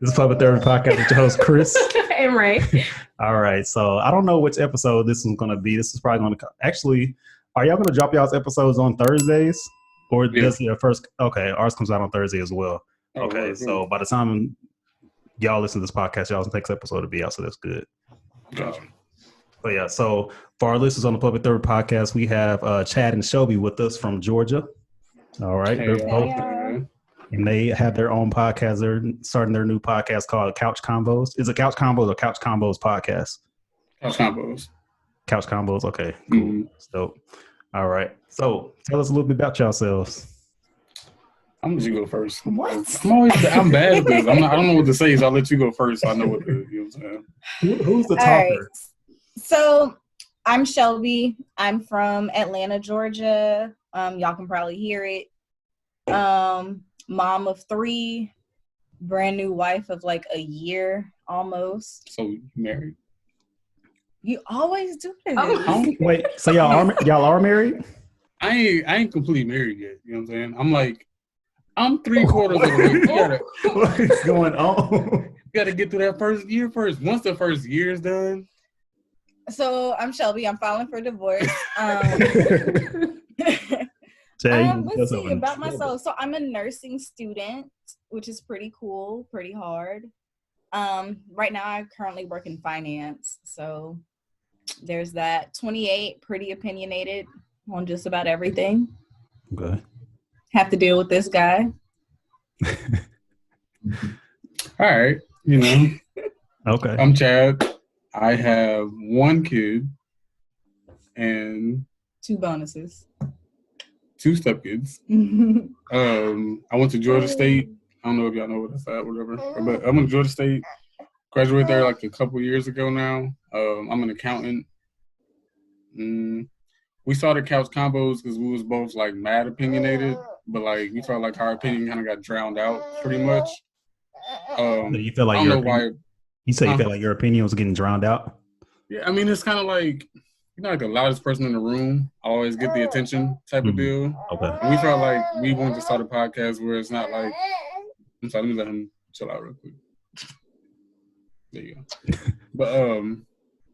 This is Public Therapy Podcast with your host, Chris. And Ray. All right. So I don't know which episode this is going to be. This is probably going to actually, are y'all going to drop y'all's episodes on Thursdays? Or does your first, okay, ours comes out on Thursday as well. Okay. So by the time y'all listen to this podcast, y'all's next episode will be out. So that's good. Gotcha. But yeah, so for our listeners on the Public Therapy Podcast, we have Chad and Shelby with us from Georgia. All right. Hey, They're both, and they have their own podcast. They're starting their new podcast called Couch Convos. Is it Couch Combos or Couch Combos Podcast? Couch Combos. Couch Combos. Okay, cool. Mm-hmm. So, all right. So tell us a little bit about yourselves. I'm gonna let you go first. What? I'm bad at this. I don't know what to say, so I'll let you go first. So I know what to do. You know what I'm saying? Who's the talker? Right. So I'm Shelby. I'm from Atlanta, Georgia. Y'all can probably hear it. Mom of 3, brand new wife of like a year almost. So you married? You always do this. Wait, so y'all are married? I ain't completely married yet. You know what I'm saying? I'm 3/4 of the way. What is going on? You gotta get through that first year first. Once the first year is done. So I'm Shelby. I'm filing for divorce. Let's see about myself. So I'm a nursing student, which is pretty cool, pretty hard. Right now I currently work in finance. So there's that. 28, pretty opinionated on just about everything. Okay. Have to deal with this guy. All right. You know. Okay. I'm Chad. I have 1 kid and 2 bonuses. 2 stepkids. I went to Georgia State. I don't know if y'all know what that's at, whatever. But I went to Georgia State. Graduated there like a couple years ago now. I'm an accountant. We started Couch Combos because we was both like mad opinionated, but like we felt like our opinion kind of got drowned out pretty much. You feel like you felt like your opinion was getting drowned out? Yeah, I mean it's kind of like, you know, like the loudest person in the room always get the attention type of deal. Okay. And we felt like we wanted to start a podcast where it's not like, I'm sorry, let me let him chill out real quick. There you go. But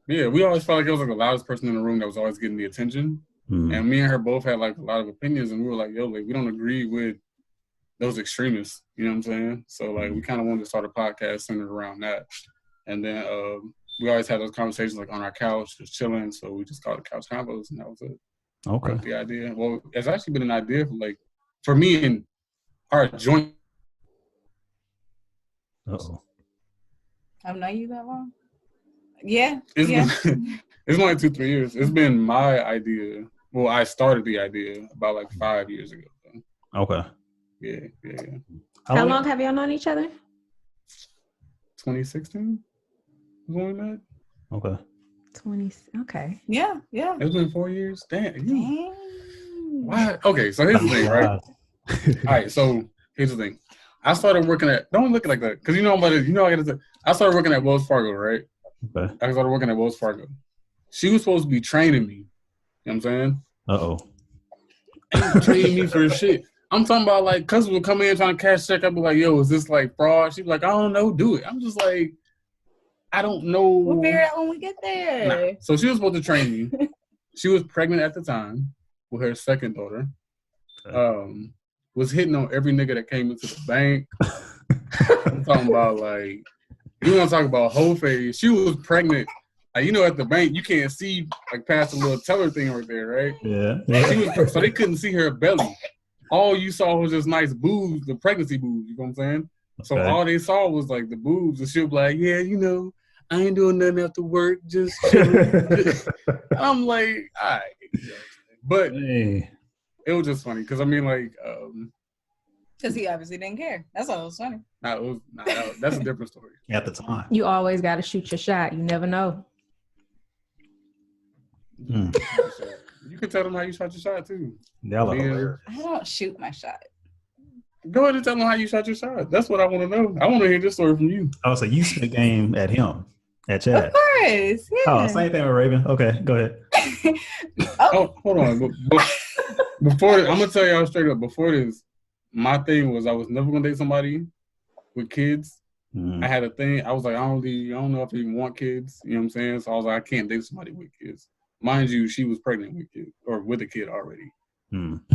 yeah, we always felt like it was like the loudest person in the room that was always getting the attention. And me and her both had like a lot of opinions, and we were like, yo, like we don't agree with those extremists. You know what I'm saying? So like we kind of wanted to start a podcast centered around that. And then we always had those conversations like on our couch, just chilling. So we just called it Couch Combos, and that was it. Okay. That was the idea. Well, it's actually been an idea for me and our joint. Uh-oh. I've known you that long? Yeah. It's only 2-3 years. It's been my idea. Well, I started the idea about like 5 years ago. Okay. Yeah. How long have y'all known each other? 2016. Was that? Okay. 20. Okay. Yeah. It's been 4 years. Damn. Why? Okay, so here's the thing, right? All right, so here's the thing. I started working at. Don't look like that, because you know I'm about to. You know I got to. I started working at Wells Fargo, right? Okay. I started working at Wells Fargo. She was supposed to be training me. You know what I'm saying? Uh-oh. Ain't training me for shit. I'm talking about like customers will come in trying to cash check. I'll be like, yo, is this like fraud? She's like, I don't know, do it. I'm just like, I don't know. We'll figure it out when we get there. Nah. So she was supposed to train me. She was pregnant at the time with her second daughter. Okay. Was hitting on every nigga that came into the bank. I'm talking about like, you want to talk about whole face. She was pregnant. Like, you know, at the bank, you can't see like past the little teller thing right there, right? Yeah. So they couldn't see her belly. All you saw was just nice boobs, the pregnancy boobs. You know what I'm saying? So all they saw was like the boobs, and she'll be like, "Yeah, you know, I ain't doing nothing after work, just chilling." I'm like, all right, but it was just funny because I mean, like, because he obviously didn't care. That's all. It was funny. That's a different story. At the time, you always got to shoot your shot. You never know. You can tell them how you shot your shot too. I don't shoot my shot. Go ahead and tell them how you shot your shot. That's what I want to know. I want to hear this story from you. Oh, so you spit game at him, at Chad? Of course. Yeah. Oh, same thing with Raven. Okay, go ahead. Oh, hold on. Before I'm gonna tell y'all straight up. Before this, my thing was I was never gonna date somebody with kids I had a thing. I was like, I don't know if I even want kids. You know what I'm saying? So I was like, I can't date somebody with kids. Mind you, she was pregnant with kids or with a kid already.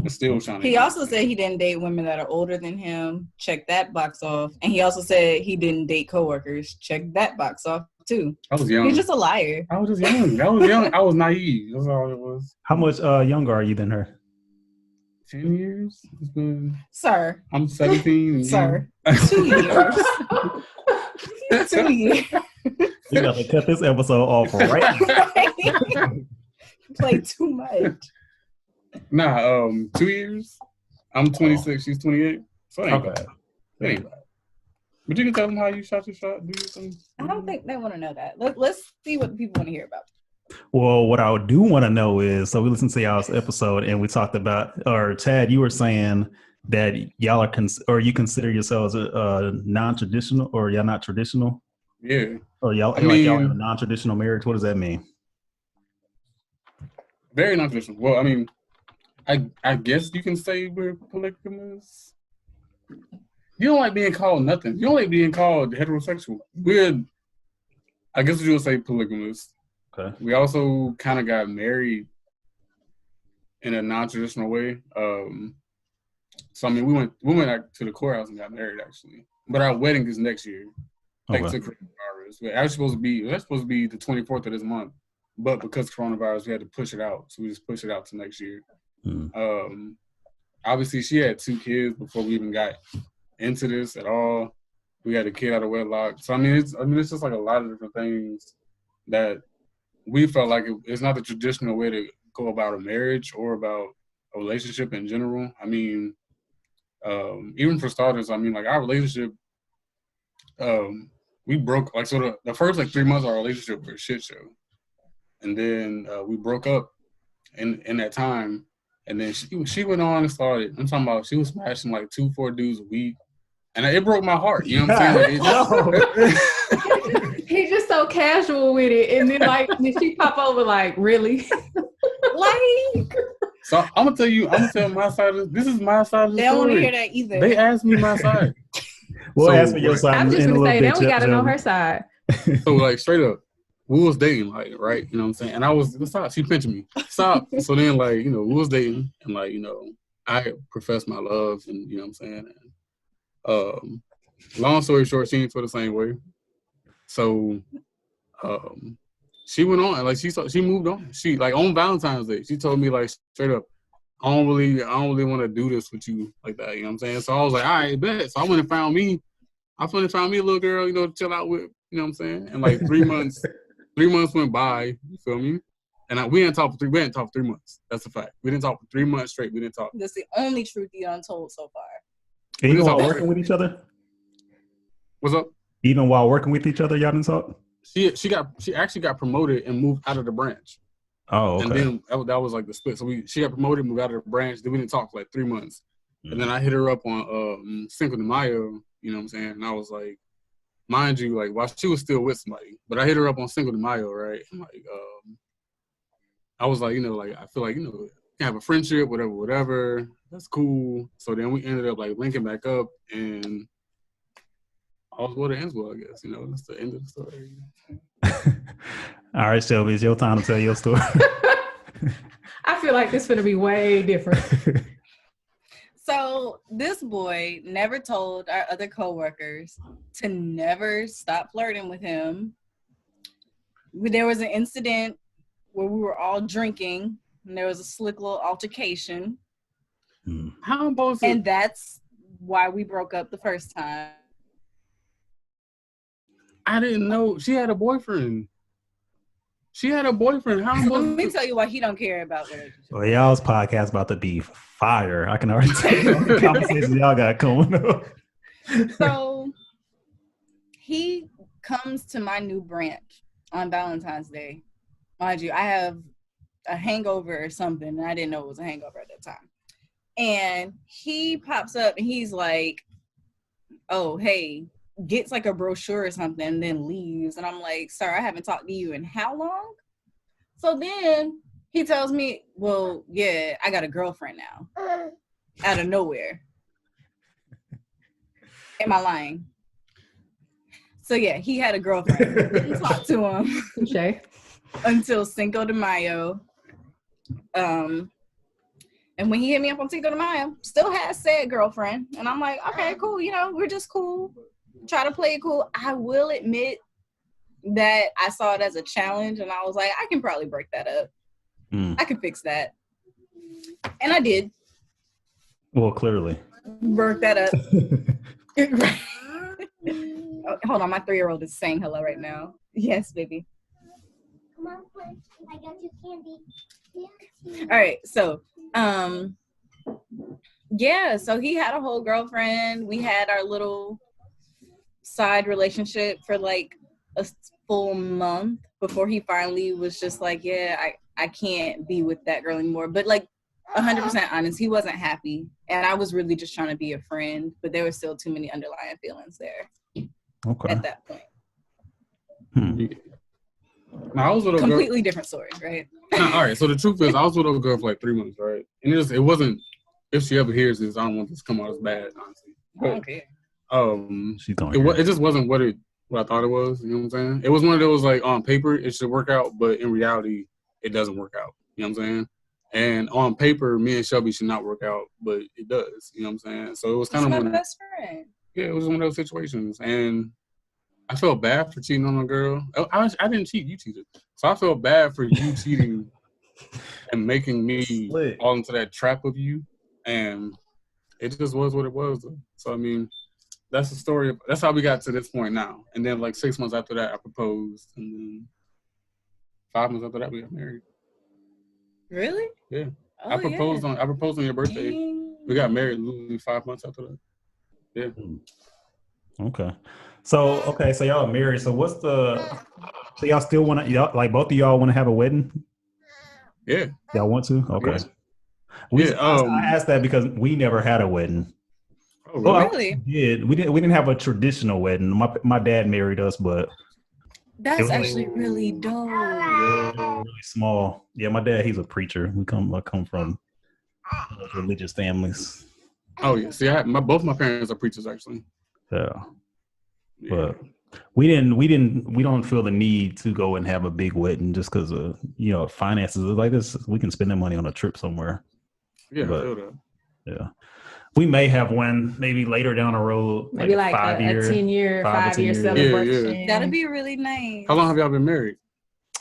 Still trying to. He also said he didn't date women that are older than him. Check that box off. And he also said he didn't date coworkers. Check that box off too. I was young. He's just a liar. I was just young. I was young. I was naive. That's all it was. How much younger are you than her? 10 years. It's been. Sir. I'm 17. Sir. 2 years. 2 years. You got to cut this episode off right. Play too much. Nah, 2 years. I'm 26. She's 28. So it ain't bad. It ain't bad. But you can tell them how you shot your shot. Do you think? I don't think they want to know that. Let's see what people want to hear about. Well, what I do want to know is, so we listened to y'all's episode and we talked about, or Chad, you were saying that y'all are, or you consider yourselves non-traditional, or y'all not traditional? Yeah. Or y'all, like y'all in a non-traditional marriage? What does that mean? Very non-traditional. Well, I mean, I guess you can say we're polygamous. You don't like being called nothing. You don't like being called heterosexual. I guess you would say polygamous. Okay. We also kind of got married in a non-traditional way. So I mean, we went to the courthouse and got married actually, but our wedding is next year. Thanks to coronavirus. It was supposed to be the 24th of this month, but because coronavirus, we had to push it out. So we just pushed it out to next year. Obviously, she had 2 kids before we even got into this at all. We had a kid out of wedlock. So I mean, it's just like a lot of different things that we felt like it's not the traditional way to go about a marriage or about a relationship in general. I mean, even for starters, I mean, like our relationship, we broke, like, so the first like 3 months of our relationship was a shit show. And then we broke up in that time. And then she went on and started, I'm talking about, she was smashing like 2-4 dudes a week. And it broke my heart. You know what I'm saying? He's just so casual with it. And then like, did she pop over like, really? Like. So I'm going to tell my side of this. This is my side of the story. They don't want to hear that either. They asked me my side. Well, ask me your side. I'm just going to say, now we got to know her side. So like straight up, we was dating, like, right? You know what I'm saying? And I was, stop, she pinching me. Stop. So then, like, you know, we was dating, and like, you know, I professed my love, and you know what I'm saying? And, long story short, she didn't feel the same way. So she went on, and like she moved on. She, like, on Valentine's Day, she told me, like, straight up, I don't really want to do this with you like that. You know what I'm saying? So I was like, all right, bet. So I went and found me a little girl, you know, to chill out with. You know what I'm saying? And like 3 months. 3 months went by, you feel me? And we didn't talk for 3 months. That's a fact. We didn't talk for 3 months straight. We didn't talk. That's the only truth you untold so far. Even while working with each other? What's up? Even while working with each other, y'all didn't talk? She actually got promoted and moved out of the branch. Oh, okay. And then that was like the split. So she got promoted, moved out of the branch. Then we didn't talk for like 3 months. And then I hit her up on Cinco de Mayo, you know what I'm saying? And I was like, mind you, like, while she was still with somebody, but I hit her up on Cinco de Mayo, right? And like, I was like, you know, like, I feel like, you know, we can have a friendship, whatever. That's cool. So then we ended up like linking back up, and all's well that ends well, I guess. You know, that's the end of the story. All right, Shelby, it's your time to tell your story. I feel like this is going to be way different. So this boy never told our other coworkers to never stop flirting with him. There was an incident where we were all drinking, and there was a slick little altercation. And that's why we broke up the first time. I didn't know she had a boyfriend. How Let me tell you why he don't care about relationships. Well, y'all's podcast about to be fire. I can already tell the conversations y'all got coming up. So he comes to my new branch on Valentine's Day. Mind you, I have a hangover or something, and I didn't know it was a hangover at that time. And he pops up and he's like, oh, hey, gets like a brochure or something and then leaves. And I'm like, sir, I haven't talked to you in how long? So then he tells me, well, yeah, I got a girlfriend now. Out of nowhere. Am I lying? So yeah, he had a girlfriend. Didn't talk to him. Okay. Until Cinco de Mayo. And when he hit me up on Cinco de Mayo, still had said girlfriend. And I'm like, okay, cool. You know, we're just cool. Try to play it cool. I will admit that I saw it as a challenge. And I was like, I can probably break that up. I can fix that. And I did. Well, clearly. Work that up. Oh, hold on. My 3-year-old is saying hello right now. Yes, baby. Come on, I got you candy. All right, so yeah, so he had a whole girlfriend. We had our little side relationship for like a full month before he finally was just like, yeah, I can't be with that girl anymore. But like 100% honest, he wasn't happy, and I was really just trying to be a friend, but there were still too many underlying feelings there. Okay. At that point. Now, I was with a completely different story, right? All right. So the truth is, I was with a girl for like 3 months, right? And it wasn't. If she ever hears this, I don't want this to come out as bad, honestly. But, okay. It just wasn't what I thought it was. You know what I'm saying? It was one of those like on paper it should work out, but in reality it doesn't work out. You know what I'm saying? And on paper, me and Shelby should not work out, but it does. You know what I'm saying? So it was kind of my best friend. Yeah, it was one of those situations, and I felt bad for cheating on a girl. I didn't cheat, you cheated. So I felt bad for you cheating and making me fall into that trap of you. And it just was what it was. So, I mean, that's the story. That's how we got to this point now. And then like 6 months after that, I proposed. And then 5 months after that, we got married. Really? Yeah. Oh, I proposed on your birthday. Dang. We got married literally 5 months after that. Yeah. Okay. So y'all are married. So so y'all still want to, like both of y'all want to have a wedding? Yeah. Y'all want to? Okay. Yeah. I asked that because we never had a wedding. Oh, really? Well, we didn't have a traditional wedding. My dad married us, but that's actually really dope. Really small. Yeah, my dad, he's a preacher. I come from religious families. Oh yeah. See, both my parents are preachers actually. Yeah. But we don't feel the need to go and have a big wedding just because of finances. Like this, we can spend that money on a trip somewhere. Yeah, but, I feel that. Yeah. We may have one maybe later down the road. Maybe like 5 year, 10-year, 5-year celebration. Yeah. That'd be really nice. How long have y'all been married?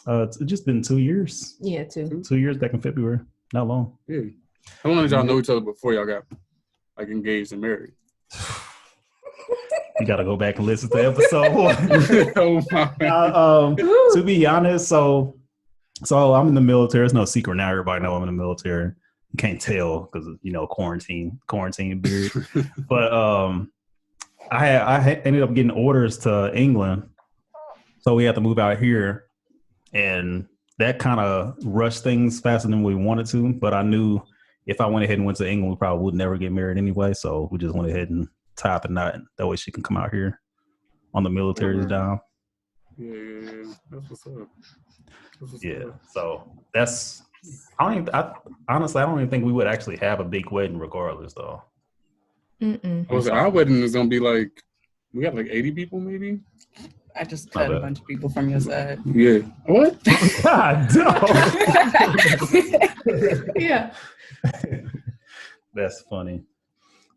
It's just been 2 years. Yeah, 2 years back in February. Not long. Yeah. How long did y'all know each other before y'all got like engaged and married? You got to go back and listen to episode 1. Oh my. To be honest, so I'm in the military. It's no secret now. Everybody know I'm in the military. You can't tell because quarantine period. But I ended up getting orders to England, so we had to move out here, and that kind of rushed things faster than we wanted to. But I knew if I went ahead and went to England, we probably would never get married anyway. So we just went ahead and tied the knot. That way she can come out here on the military's dime. Yeah. That's what's up. So that's. Honestly, I don't even think we would actually have a big wedding regardless, though. Our wedding is gonna be like we got like 80 people, maybe. I just cut a bunch of people from your side. Yeah. What? God, no. Yeah. That's funny.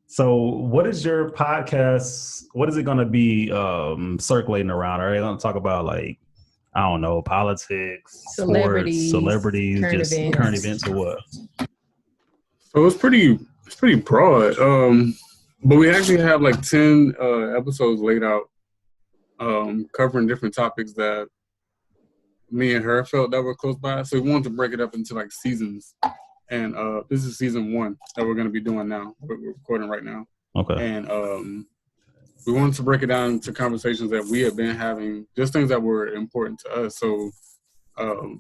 So, what is your podcast? What is it going to be circulating around? Are they going to talk about like, I don't know, politics, celebrities, current events, or what? So it's pretty broad. But we actually have like 10 episodes laid out, covering different topics that me and her felt that were close by. So we wanted to break it up into like seasons. And this is season 1 that we're going to be doing now. We're recording right now. Okay. And we wanted to break it down into conversations that we have been having, just things that were important to us. So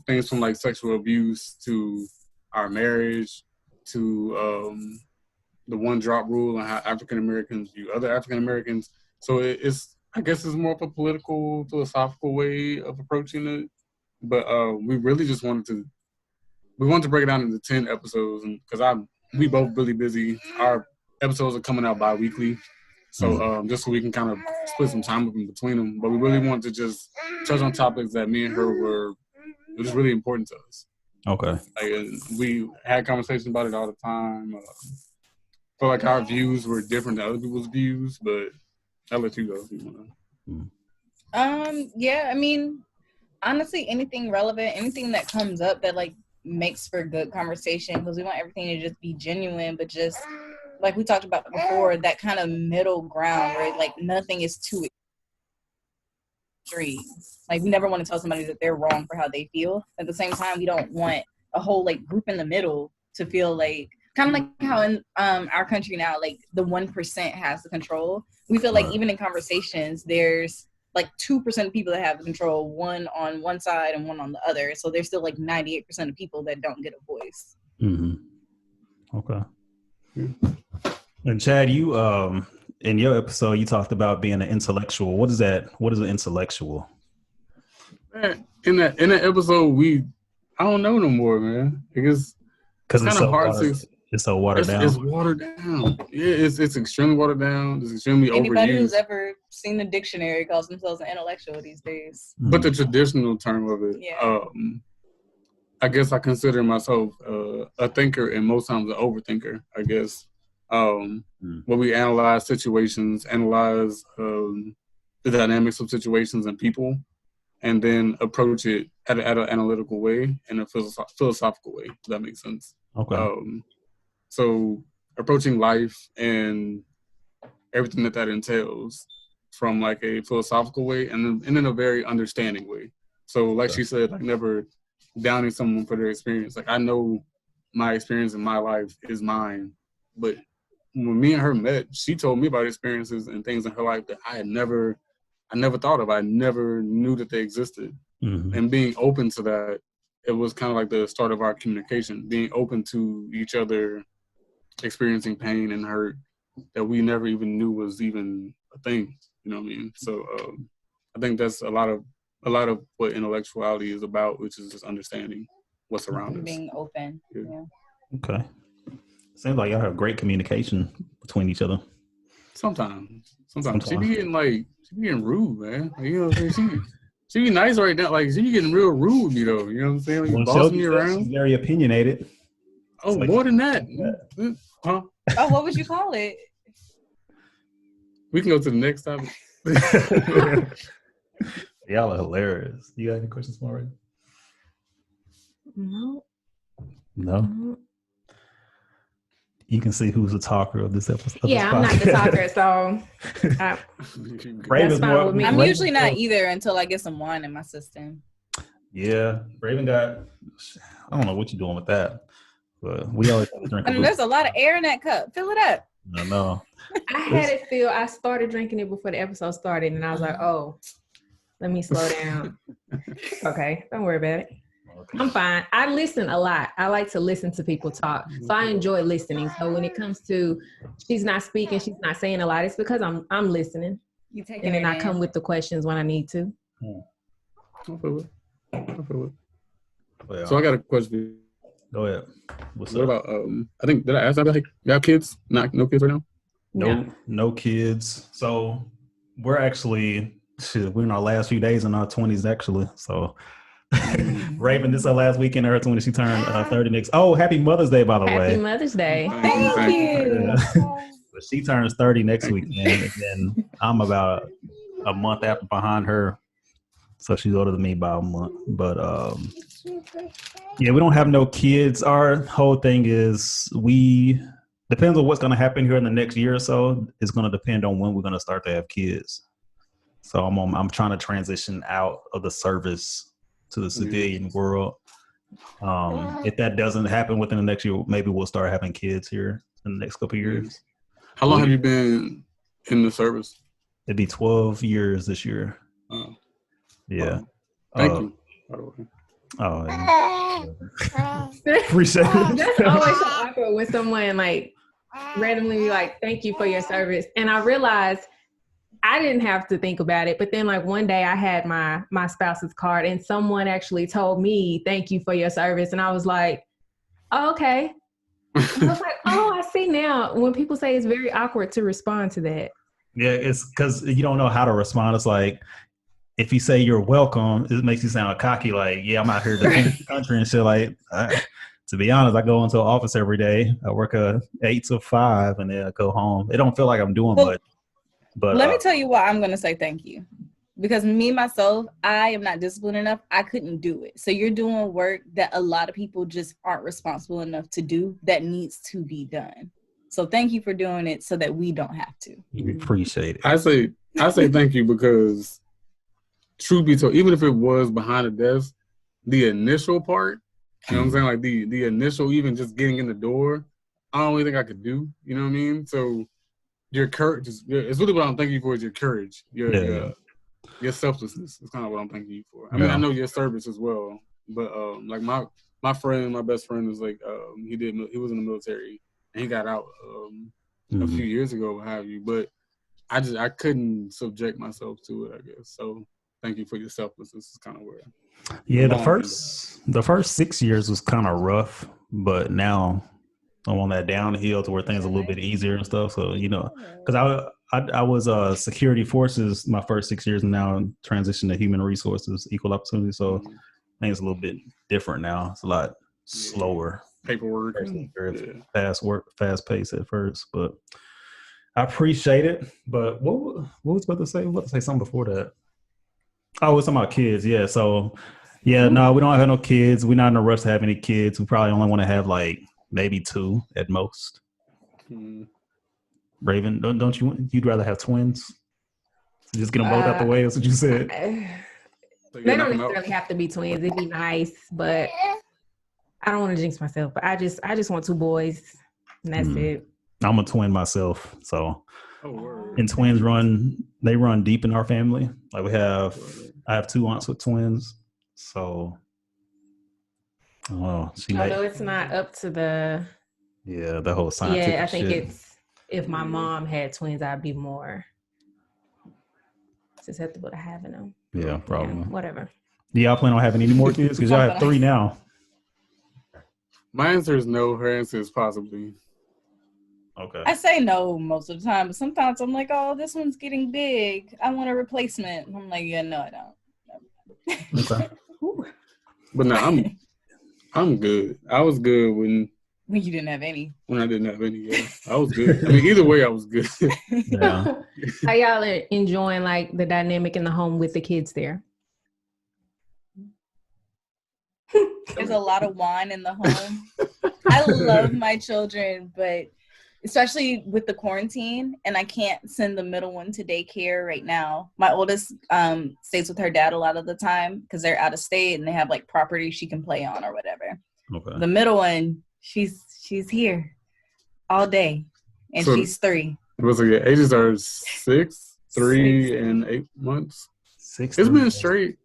things from like sexual abuse to our marriage to the one drop rule and how African Americans view other African Americans. So I guess it's more of a political, philosophical way of approaching it. But we really just wanted to break it down into 10 episodes, and because we both really busy. Our episodes are coming out bi-weekly, So just so we can kind of split some time in between them. But we really want to just touch on topics that me and her were just really important to us. Okay. Like, we had conversations about it all the time. Feel like our views were different than other people's views, but I'll let you go if you want to. Yeah, I mean, honestly, anything relevant, anything that comes up that like makes for good conversation, because we want everything to just be genuine, but just like we talked about before, that kind of middle ground where like nothing is too extreme. Like we never want to tell somebody that they're wrong for how they feel. At the same time, we don't want a whole like group in the middle to feel like, kind of like how in our country now, like the 1% has the control. We feel like even in conversations, there's like 2% of people that have the control, one on one side and one on the other. So there's still like 98% of people that don't get a voice. Mm-hmm. Okay. And Chad, you in your episode, you talked about being an intellectual. What is that? What is an intellectual? Man, in that episode, I don't know no more, man. Because it's kind of hard to. It's so watered down. It's watered down. Yeah, it's extremely watered down. It's extremely overused. Anybody who's ever seen the dictionary calls themselves an intellectual these days. But the traditional term of it, I guess I consider myself a thinker and most times an overthinker, I guess. When we analyze situations, analyze the dynamics of situations and people, and then approach it at an analytical way and a philosophical way. Does that make sense? Okay. So approaching life and everything that entails from like a philosophical way and in a very understanding way. So like she said, like never downing someone for their experience. Like I know my experience in my life is mine, but when me and her met, she told me about experiences and things in her life that I never thought of. I never knew that they existed. Mm-hmm. And being open to that, it was kind of like the start of our communication, being open to each other, experiencing pain and hurt that we never even knew was even a thing. You know what I mean? So I think that's a lot of what intellectuality is about, which is just understanding what's around us. Being open. Yeah. Okay. Seems like y'all have great communication between each other. Sometimes. She be getting rude, man. Like, you know, she be nice right now. Like she be getting real rude with me though. You know what I'm saying? Like, bossing me around. She's very opinionated. Oh, like, more than that. Huh? Oh, what would you call it? We can go to the next topic. Y'all are hilarious. You got any questions for me? No. You can see who's the talker of this episode. Yeah, I'm not the talker, so Raven's more. I'm usually not either until I get some wine in my system. Yeah, Raven got. I don't know what you're doing with that, but we always drink. There's a lot of air in that cup. Fill it up. No. I had it filled. I started drinking it before the episode started, and I was like, "Oh, let me slow down." Okay, don't worry about it. Okay. I'm fine. I listen a lot. I like to listen to people talk, so I enjoy listening. So when it comes to she's not speaking, she's not saying a lot, it's because I'm listening. You take and then I come with the questions when I need to. I feel it. Well, so I got a question. Go ahead. What about I think, did I ask that? Like, you have kids? No kids right now? No kids. So we're actually we're in our last few days in our 20s actually. So Raven, this is her last weekend of her 20s. She turned 30 next. Oh, happy Mother's Day, by the way. Happy Mother's Day. Thank you. But she turns 30 next weekend, and then I'm about a month after behind her. So she's older than me by a month. But yeah, we don't have no kids. Our whole thing is depends on what's going to happen here in the next year or so. It's going to depend on when we're going to start to have kids. So I'm trying to transition out of the service to the civilian world. If that doesn't happen within the next year, maybe we'll start having kids here in the next couple of years. How long have you been in the service? It'd be 12 years this year. Oh. Yeah. Thank you. Appreciate it. That's always so awkward when someone like randomly like, thank you for your service. And I realized I didn't have to think about it. But then like one day I had my spouse's card and someone actually told me, thank you for your service. And I was like, oh, okay. I was like, oh, I see now. When people say it's very awkward to respond to that. Yeah, it's because you don't know how to respond. It's like if you say you're welcome, it makes you sound cocky. Like, yeah, I'm out here to defend the country and shit. Like, to be honest, I go into an office every day. I work 8 to 5, and then I go home. It don't feel like I'm doing much. But let me tell you why I'm going to say thank you. Because me, myself, I am not disciplined enough. I couldn't do it. So you're doing work that a lot of people just aren't responsible enough to do that needs to be done. So thank you for doing it so that we don't have to. We appreciate it. I say thank you because truth be told, even if it was behind the desk, the initial part, you know what I'm saying? Like the initial, even just getting in the door, I don't really think I could do. You know what I mean? So your courage it's really what I'm thanking you for is your courage, your selflessness is kind of what I'm thanking you for. I mean, I know your service as well, but like my best friend is like he was in the military and he got out a few years ago, what have you. But I couldn't subject myself to it, I guess. So thank you for your selflessness. Is kind of where. Yeah, the first 6 years was kind of rough, but now I'm on that downhill to where things are a little bit easier and stuff. So because I was security forces my first 6 years, and now transitioned to human resources, equal opportunity. So I think it's a little bit different now. It's a lot slower. Paperwork, fast paced at first, but I appreciate it. But what was about to say? What to say something before that? Oh, it's talking about kids. Yeah. So no, we don't have no kids. We're not in a rush to have any kids. We probably only want to have like maybe 2 at most. Raven, don't you'd rather have twins? So just get them both out the way. That's what you said. They don't necessarily have to be twins. It'd be nice, but I don't want to jinx myself. But I just want 2 boys, and that's it. I'm a twin myself, so and twins run deep in our family. Like I have 2 aunts with twins, so although it's not up to the whole scientific. Yeah, I think it's if my mom had twins, I'd be more susceptible to having them. Yeah, probably. Yeah, whatever. Do y'all plan on having any more kids? Because y'all have 3 now. My answer is no. Her answer is possibly. Okay. I say no most of the time, but sometimes I'm like, oh, this one's getting big. I want a replacement. I'm like, yeah, no, I don't. Okay. But no, I'm good. I was good when you didn't have any. When I didn't have any, yeah. I was good. I mean, either way, I was good. Yeah. How y'all are enjoying like the dynamic in the home with the kids there? There's a lot of wine in the home. I love my children, but especially with the quarantine, and I can't send the middle one to daycare right now. My oldest stays with her dad a lot of the time because they're out of state and they have like property she can play on or whatever. Okay. The middle one, she's here all day, and so she's 3. What's your ages are 6, 3, and 8 months. 6. It's been straight.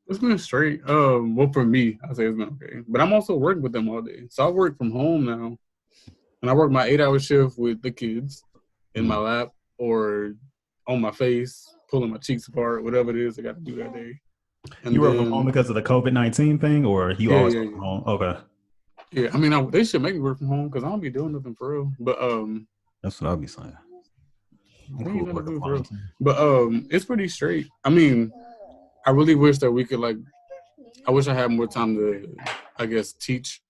It's been straight. Well, for me, I say it's been okay. But I'm also working with them all day, so I work from home now. And I work my 8-hour shift with the kids in my lap or on my face, pulling my cheeks apart, whatever it is I got to do that day. And you work from home because of the COVID-19 thing, or you always work from home? Okay. Yeah, I mean, they should make me work from home because I don't be doing nothing for real. But that's what I'll be saying. But it's pretty straight. I mean, I really wish that we could I wish I had more time to, I guess, teach.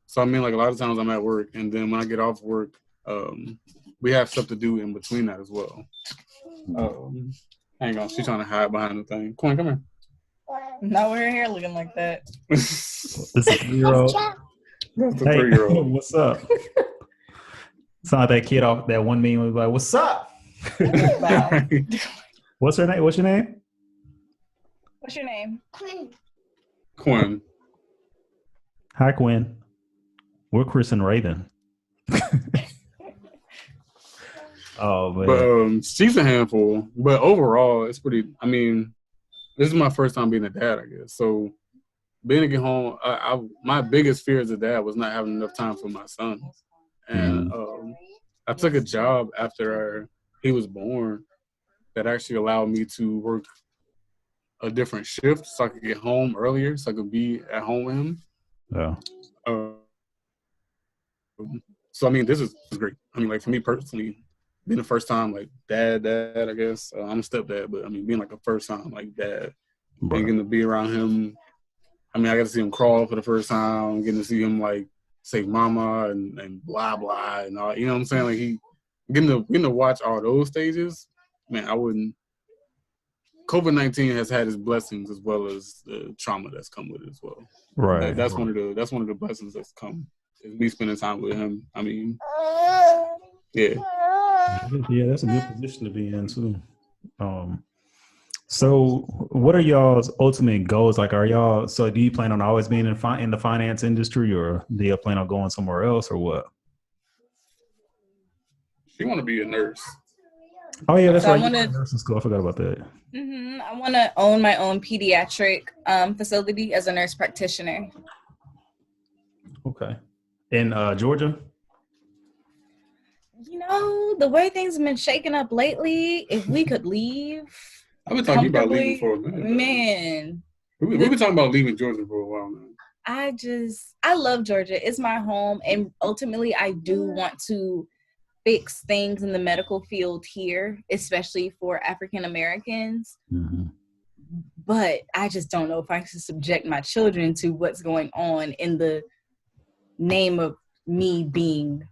So I mean, like a lot of times I'm at work, and then when I get off work, we have stuff to do in between that as well. Hang on, she's trying to hide behind the thing. Come here. Not with her hair looking like that. This is a 3-year-old. That's a 3-year-old. What's up? Sound like that kid off that one meme was like, "What's up?" What's her name? What's your name? What's your name? Quinn. Hi, Quinn. We're Chris and Raven. Oh man. But she's a handful. But overall, it's pretty. I mean, this is my first time being a dad, I guess. So being at home, my biggest fear as a dad was not having enough time for my son. And I took a job after he was born that actually allowed me to work a different shift so I could get home earlier, so I could be at home with him. Yeah. So I mean, this is great. I mean, like for me personally, being the first time like dad, I guess. I'm a stepdad, but I mean being like a first time like dad, and getting to be around him. I mean, I got to see him crawl for the first time, getting to see him like say mama and blah blah and all. You know what I'm saying? Like he getting to watch all those stages. Man, I wouldn't. COVID-19 has had its blessings as well as the trauma that's come with it as well. Right. That's one of the blessings that's come. Is me spending time with him. I mean, yeah. Yeah, that's a good position to be in too. So what are y'all's ultimate goals? Like, so do you plan on always being in the finance industry, or do you plan on going somewhere else, or what? She want to be a nurse. Oh yeah, that's right. Nursing school. I forgot about that. I want to own my own pediatric facility as a nurse practitioner. Okay. In Georgia? You know, the way things have been shaking up lately, if we could leave. I've been talking about leaving for a minute. Man. We've been talking about leaving Georgia for a while now. I love Georgia. It's my home. And ultimately, I do want to fix things in the medical field here, especially for African Americans. Mm-hmm. But I just don't know if I can subject my children to what's going on in the name of me being.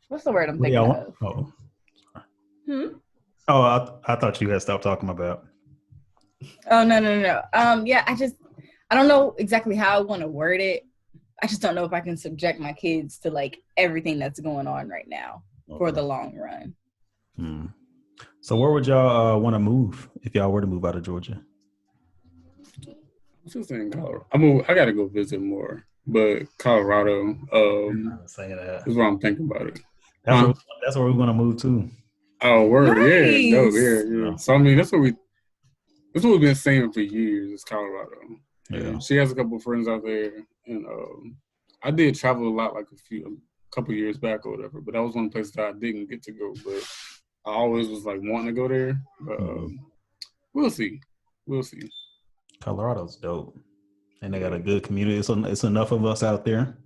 What's the word I'm thinking of? Oh. Oh, I thought you had stopped talking about. Oh, no. Yeah, I don't know exactly how I want to word it. I just don't know if I can subject my kids to like everything that's going on right now for the long run. So where would y'all want to move if y'all were to move out of Georgia? I'm just saying Colorado. I got to go visit more, but Colorado is where I'm thinking about it. That's where we're going to move to. Oh, word. Nice. Yeah. No, yeah. So, I mean, that's what we've been saying for years is Colorado. Yeah. And she has a couple of friends out there. And I did travel a lot like a couple years back or whatever, but that was one place that I didn't get to go. But I always was like wanting to go there. But we'll see. Colorado's dope. And they got a good community. It's enough of us out there.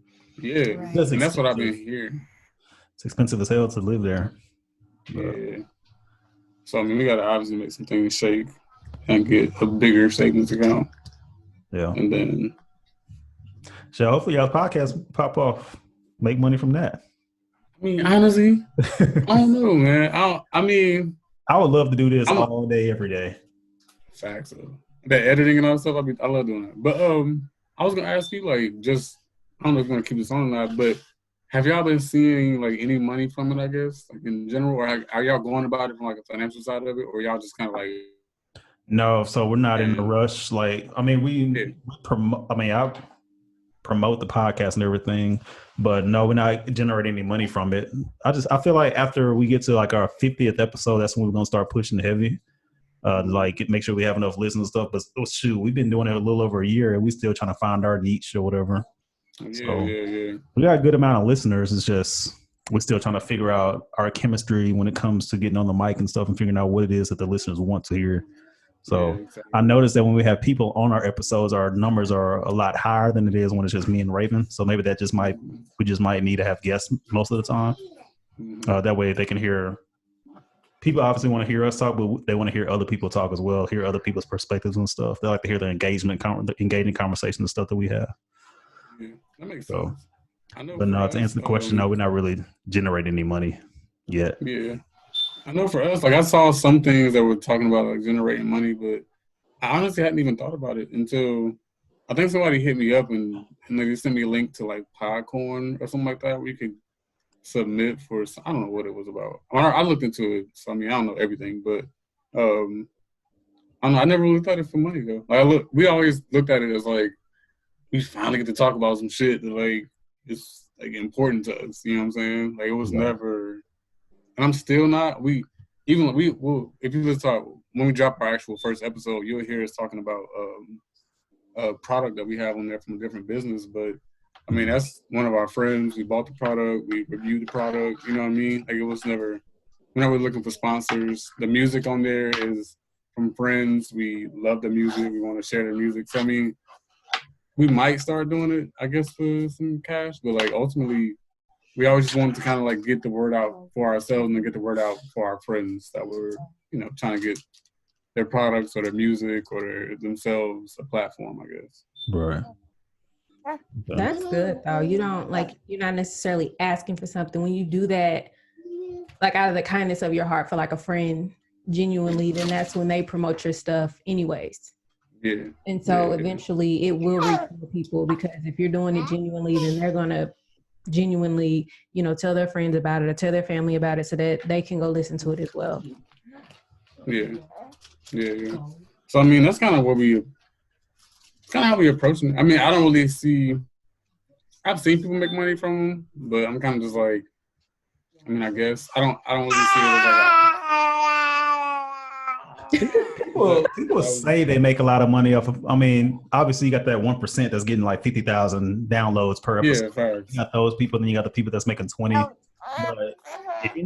Yeah. Right. And that's what I've been hearing. It's expensive as hell to live there. Yeah. So, I mean, we got to obviously make some things shake and get a bigger savings account. Yeah. And then. So, hopefully, y'all podcast pop off. Make money from that. I mean, honestly, I don't know, man. I would love to do this all day, every day. Facts. That editing and all that stuff, I love doing that. But I was going to ask you, like, just, I don't know if you're going to keep this on or not, but have y'all been seeing like any money from it, I guess, like in general, or are y'all going about it from like a financial side of it, or y'all just kind of like? No, so we're not in a rush. Like, I mean, we promote. I mean, I promote the podcast and everything, but no, we're not generating any money from it. I feel like after we get to like our 50th episode, that's when we're gonna start pushing heavy. Like make sure we have enough listens and stuff. But shoot, we've been doing it a little over a year, and we're still trying to find our niche or whatever. Yeah. We got a good amount of listeners. It's just we're still trying to figure out our chemistry when it comes to getting on the mic and stuff and figuring out what it is that the listeners want to hear. So exactly. I noticed that when we have people on our episodes, our numbers are a lot higher than it is when it's just me and Raven. So maybe we just might need to have guests most of the time. That way they can hear. People obviously want to hear us talk, but they want to hear other people talk as well, hear other people's perspectives and stuff. They like to hear the engaging conversation and stuff that we have. Yeah, that makes sense. But no, to answer the question, no, we're not really generating any money yet. Yeah. I know for us, like I saw some things that were talking about like generating money, but I honestly hadn't even thought about it until I think somebody hit me up and they sent me a link to like Podcorn or something like that where you could submit for, I don't know what it was about. I looked into it, so I mean, I don't know everything, but I don't know, I never really thought it for money though. Like we always looked at it as like, we finally get to talk about some shit that like it's like important to us. You know what I'm saying? Like it was never, and I'm still not. If you listen to when we drop our actual first episode, you'll hear us talking about a product that we have on there from a different business. But I mean, that's one of our friends. We bought the product. We reviewed the product. You know what I mean? Like it was never. We're not really looking for sponsors. The music on there is from friends. We love the music. We want to share the music. So I mean. We might start doing it, I guess, for some cash, but like ultimately, we always just wanted to kind of like get the word out for ourselves and then get the word out for our friends that were, trying to get their products or their music or themselves a platform, I guess. Right. That's good though. You don't you're not necessarily asking for something when you do that, like out of the kindness of your heart for like a friend genuinely, then that's when they promote your stuff anyways. Yeah. And so eventually it will reach more people, because if you're doing it genuinely, then they're going to genuinely, tell their friends about it or tell their family about it so that they can go listen to it as well. Yeah. So, I mean, that's kind of how we approach it. I mean, I don't really see, I've seen people make money from them, but I'm kind of just like, I mean, I guess I don't really see it as like People say they make a lot of money off of, I mean, obviously you got that 1% that's getting like 50,000 downloads per episode. Yeah, you got those people, then you got the people that's making 20. But if you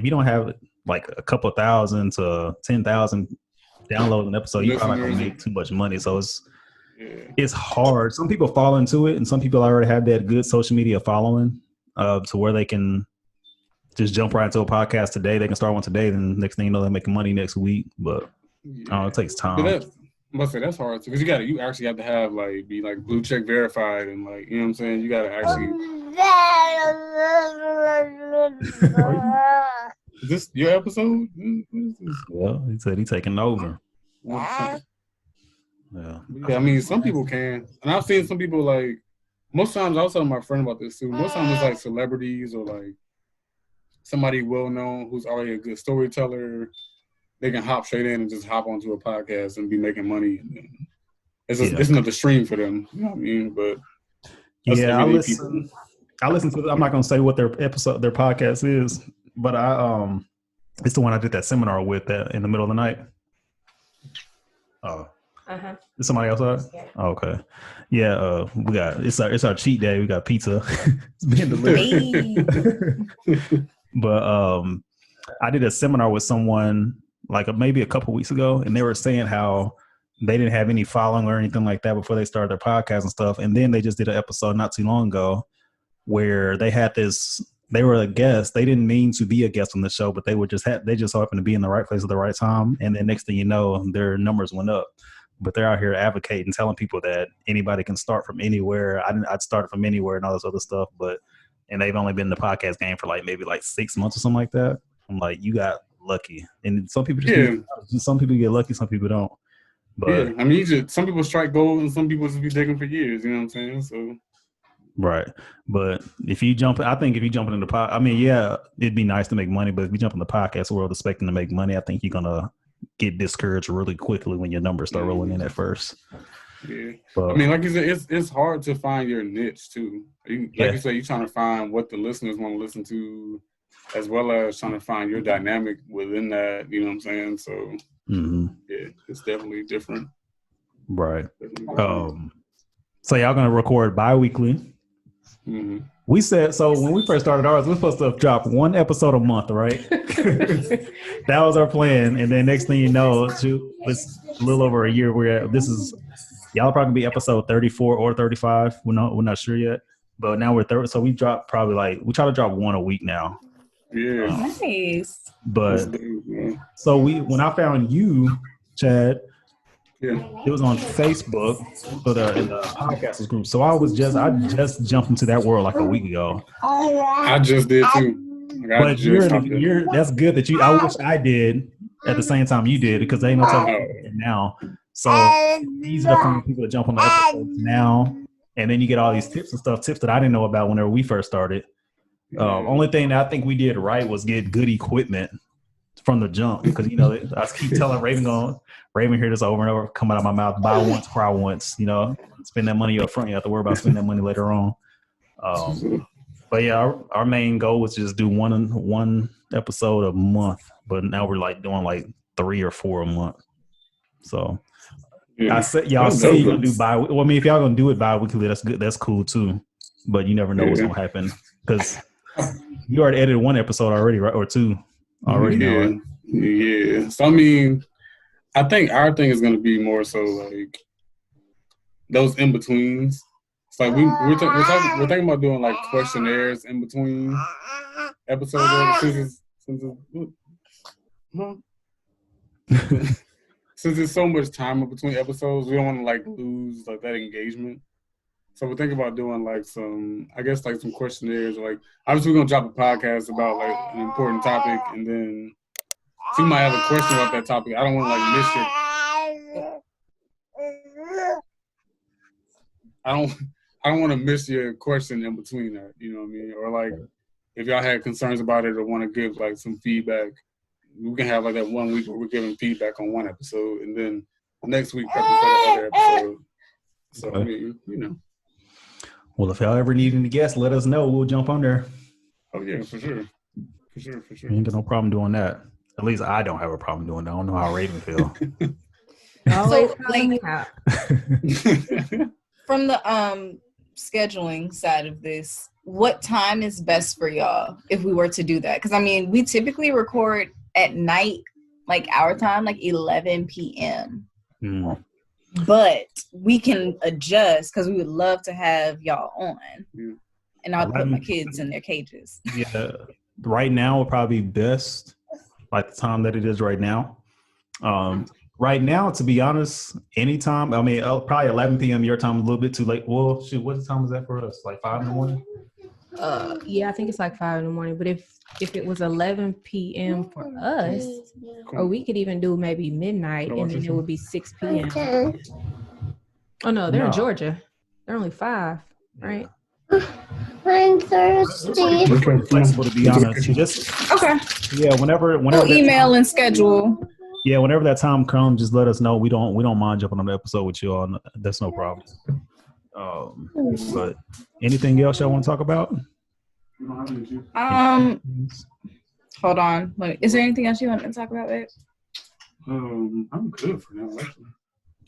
don't have like a couple thousand to 10,000 downloads an episode, you probably not gonna make too much money. So it's hard. Some people fall into it, and some people already have that good social media following to where they can just jump right into a podcast today. They can start one today, then next thing you know, they're making money next week. But it takes time. That's hard because you actually have to have be blue check verified and you know what I'm saying. You got to actually. Is this your episode? Well, he said he's taking over. Yeah, I mean, some people can, and I've seen some people most times. I was telling my friend about this too. Most times it's celebrities or somebody well known who's already a good storyteller. They can hop straight in and just hop onto a podcast and be making money. And it's another stream for them. You know what I mean? But I listen to. I'm not gonna say what their podcast is, but it's the one I did that seminar with in the middle of the night. Oh. Is somebody else on? Yeah. Oh, okay. Yeah, we got it's our cheat day. We got pizza. It's being delivered. But I did a seminar with someone maybe a couple weeks ago, and they were saying how they didn't have any following or anything like that before they started their podcast and stuff. And then they just did an episode not too long ago where they had this. They were a guest. They didn't mean to be a guest on the show, but they just happened to be in the right place at the right time. And then next thing you know, their numbers went up. But they're out here advocating, telling people that anybody can start from anywhere. I'd start from anywhere and all this other stuff. And they've only been in the podcast game for maybe 6 months or something like that. I'm like, you got lucky. And some people some people get lucky, some people don't. But I mean, some people strike gold and some people just be digging for years. You know what I'm saying? So. Right. But if you jump into the I mean, yeah, it'd be nice to make money, but if you jump in the podcast world expecting to make money, I think you're gonna get discouraged really quickly when your numbers start rolling in at first. Yeah. But, I mean, like you said, it's hard to find your niche too. You said, you're trying to find what the listeners want to listen to, as well as trying to find your dynamic within that. You know what I'm saying? So yeah, it's definitely different. Right. So y'all gonna record bi-weekly. Mm-hmm. We said so when we first started ours, we're supposed to drop one episode a month, right? That was our plan, and then next thing you know, it's a little over a year. Y'all probably be episode 34 or 35. We're not sure yet, but now we're 30. So we drop we try to drop one a week now. Yeah, nice. But so when I found you, Chad. Yeah. It was on Facebook in the podcasters group. So I just jumped into that world a week ago. I just did too. But that's good that I wish I did at the same time you did, because they ain't no telling now. So it's easy to find people to jump on the episodes now. And then you get all these tips that I didn't know about whenever we first started. Only thing that I think we did right was get good equipment from the jump, because I keep telling Raven hear this over and over, come out of my mouth, buy once, cry once, spend that money up front. You have to worry about spending that money later on. But yeah, our main goal was just do one episode a month, but now we're doing 3 or 4 a month. So I said, y'all say you're gonna do bi-weekly. Well, I mean, if y'all gonna do it bi-weekly, that's good. That's cool too. But you never know what's gonna happen, because you already edited 1 episode already, right? Or 2 already now, right? Yeah. So I mean, I think our thing is going to be more so those in-betweens. It's like we're thinking about doing like questionnaires in between episodes. Since there's so much time in between episodes, we don't want to like lose like that engagement. So we're thinking about doing like some questionnaires. Like obviously we're gonna drop a podcast about like an important topic, and then so you might have a question about that topic. I don't want to like miss it. I don't want to miss your question in between that. You know what I mean? Or like if y'all had concerns about it or want to give like some feedback, we can have like that 1 week where we're giving feedback on one episode, and then next week for the other episode. So okay. I mean, you know. Well, if y'all ever need any guests, let us know. We'll jump on there. Oh yeah, for sure. You ain't got no problem doing that. At least I don't have a problem doing that. I don't know how Raven feel. So, like, from the scheduling side of this, what time is best for y'all if we were to do that? Because I mean, we typically record at night, like our time, like 11 p.m. But we can adjust because we would love to have y'all on. And I'll put my kids in their cages. Yeah, right now would probably be best, like the time that it is right now. Right now, to be honest, anytime. I mean, probably 11 p.m. your time, a little bit too late. Well, shoot, what time is that for us? Like 5 in the morning? Yeah, I think it's like 5 in the morning. But if it was 11 p.m. for us, or we could even do maybe midnight, and then it would be 6 p.m. Oh no, they're in Georgia. They're only 5, right? I'm thirsty. Flexible, to be honest. Okay. Yeah, whenever we'll email and schedule. Yeah, whenever that time comes, just let us know. We don't mind jumping on the episode with you all. That's no problem. But anything else y'all want to talk about? Hold on. Is there anything else you want to talk about, babe? I'm good for now, actually.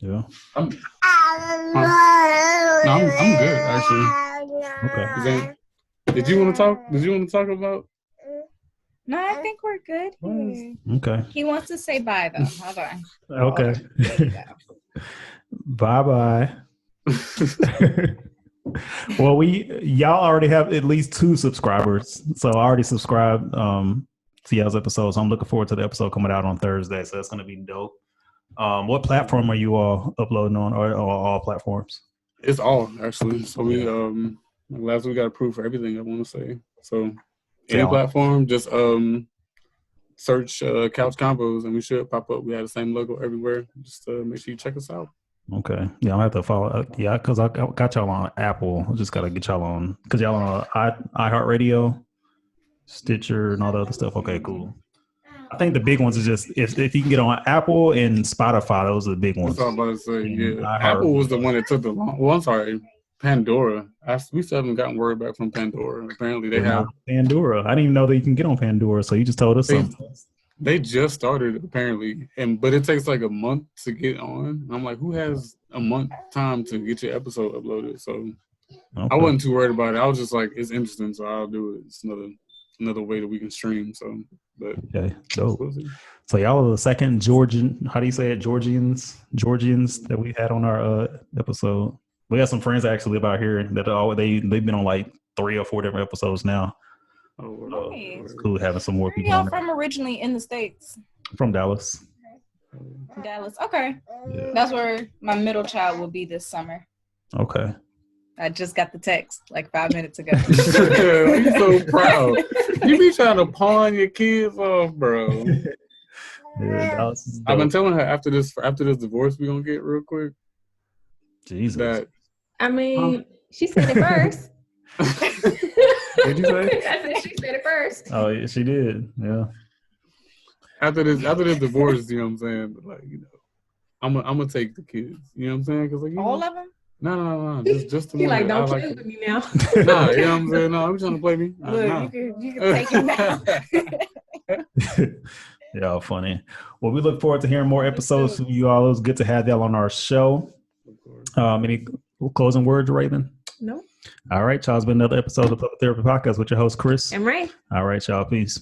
Yeah. I'm good, actually. Okay. Did you want to talk about? No, I think we're good here. Okay. He wants to say bye, though. Hold on. Okay. Bye-bye. Well, y'all already have at least 2 subscribers. So I already subscribed to y'all's episode. So I'm looking forward to the episode coming out on Thursday. So that's going to be dope. What platform are you all uploading on, or all platforms? It's all, actually. So we last week got approved for everything, I want to say. So any platform, just search Couch Convos and we should pop up. We have the same logo everywhere. Just make sure you check us out. Okay. Yeah, I'm going to have to follow. Yeah, because I got y'all on Apple. I just got to get y'all on, because y'all on iHeartRadio, Stitcher, and all the other stuff. Okay, cool. I think the big ones is just if you can get on Apple and Spotify, those are the big ones. That's what I was about to say. Yeah, Apple was the one that took the long. Well, I'm sorry, Pandora. We still haven't gotten word back from Pandora. Apparently, they have Pandora. I didn't even know that you can get on Pandora. So you just told us something. They just started apparently, but it takes like a month to get on. And I'm like, who has a month time to get your episode uploaded? So I wasn't too worried about it. I was just like, it's interesting, so I'll do it. It's another way that we can stream. So, but okay, dope. So y'all are the second Georgian. How do you say it? Georgians that we had on our episode. We got some friends that actually live out here that they've been on like 3 or 4 different episodes now. Nice. It's cool having some more people. Where y'all from originally in the States? From Dallas. Dallas. Okay. Yeah. That's where my middle child will be this summer. Okay. I just got the text like 5 minutes ago. You're so proud. You be trying to pawn your kids off, bro. Yeah, I've been telling her after this divorce we're gonna get real quick. Jesus. She said it first. Did you say? I said she said it first. Oh, yeah, she did. Yeah. After this divorce, you know what I'm saying? Like, you know, I'm gonna take the kids. You know what I'm saying? Cause like all of them. No. Just the one. Like, don't play with me now. Nah, you know what I'm saying? No, I'm trying to play me. Look, you can take him now. Y'all funny. Well, we look forward to hearing more episodes from you all. It was good to have y'all on our show. Any closing words, Raven? No. All right, y'all. It's been another episode of the Therapy Podcast with your host, Chris. And Ray. All right, y'all. Peace.